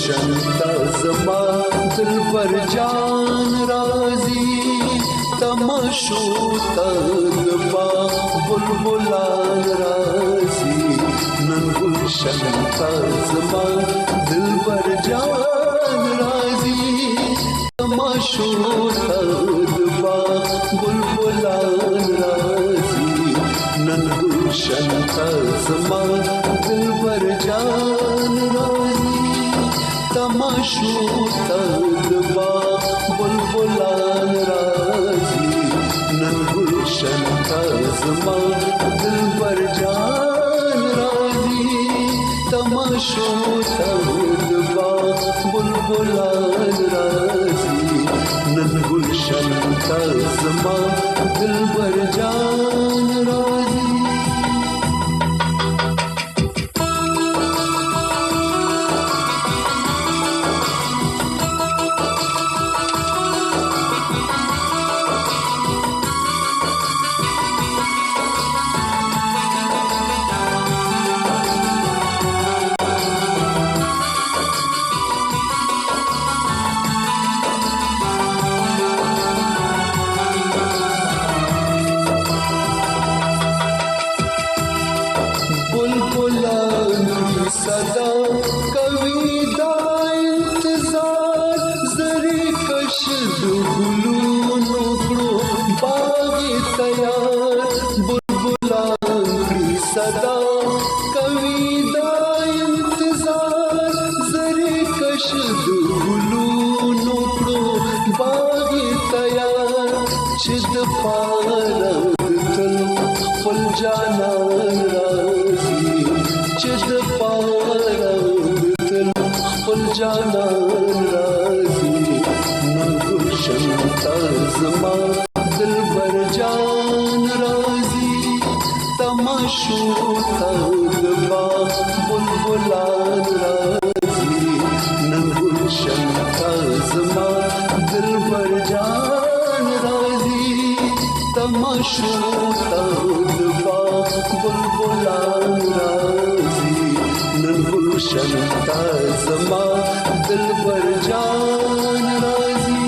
شنتا زما دلبر جان راضی تماشو تدبا بلبلان راضی نن شنتا زما دلبر جان راضی تماشو تدبا بلبلان راضی نن شنتا زما دلبر جان راضی تماشو تدبا بلبلان راضی نن شنتا زما دلبر جان راضی تماشو تدبا بلبلان راضی نن شنتا زما دلبر جان راضی सदा कवि दा इंतजार जरी कश दुगलू नोकड़ो बागी तैयार बुलबुलान की सदा कवि दा इंतजार जरी कश दुगलू नोकड़ो बागी तैयार चिद पारद तल फल जाना राजी चिद फल जाना राजी नगु शंता जमा दिलबर जान राजी तमाशो तदबा बुलबुलान राजी नगु शंता जमा दिलबर जान राजी तमाशो तदबा बुलबुलान राजी नगु शंता जमा दिलबर जान राजी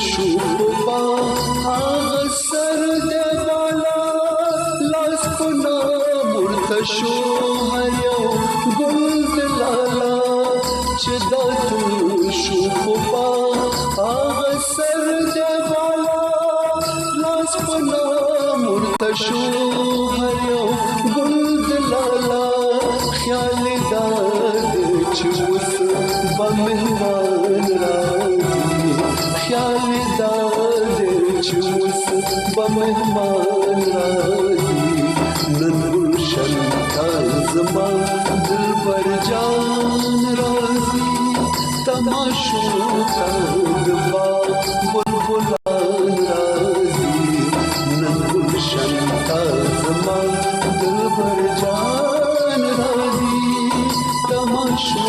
शुभा आग सर देवाला लास पुना मुर्तशो हरियो गुल लाला चिदात शुभा आग सर देवाला लास पुना मुर्तशो हरियो गुल लाला ख्याल दाद चुस बमेहमान राजी ख्याल दाद चुस बमेहमान राजी नन शंता जमा दिलबर जान राजी तमाशो तदबा बुलबुलान राजी नन शंता जमा दिलबर जान राजी तमाशो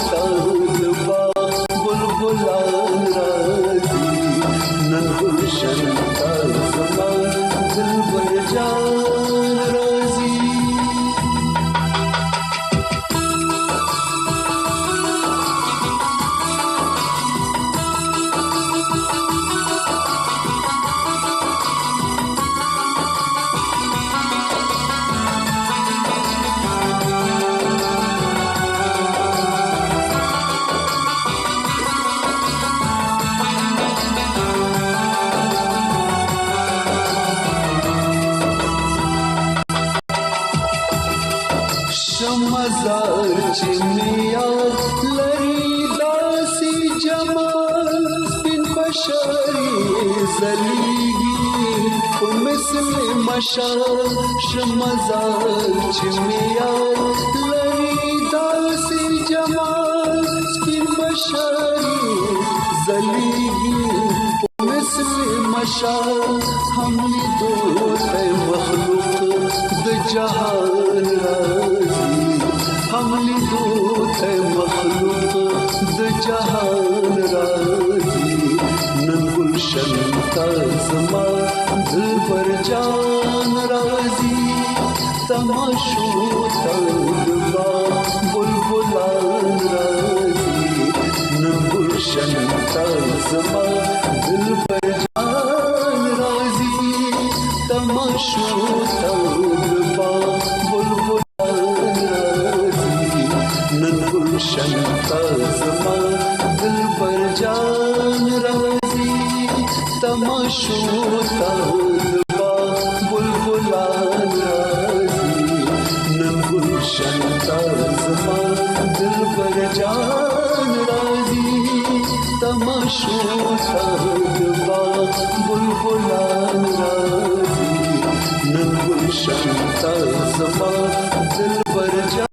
तदबा बुलबुलान राजी नन शंता जमा दिलबर जान राजी मजार चिमिया लरी दासी जमाल बिन बशरी जलीगी मिसल मशाल मजार चिमिया लरी दासी तमाशा हमने दो मखलूक द जहान राजी हमने दो मखलूक द जहान राजी नन गुलशन का ज़मा दिल पर जान राजी तमाशो तलबा बुलबुलान राजी नन गुलशन का ज़मा दिल पर जान राजी तमाशो तलबा बुलबुलान राजी नन गुलशन का ज़मा दिल पर जान राजी तमाशो तलबा बुलबुलान राजी नन गुलशन का ज़मा दिल पर जान राजी तमाशो तलबा बुलबुलान राजी नन गुलशन का ज़मा दिल पर जान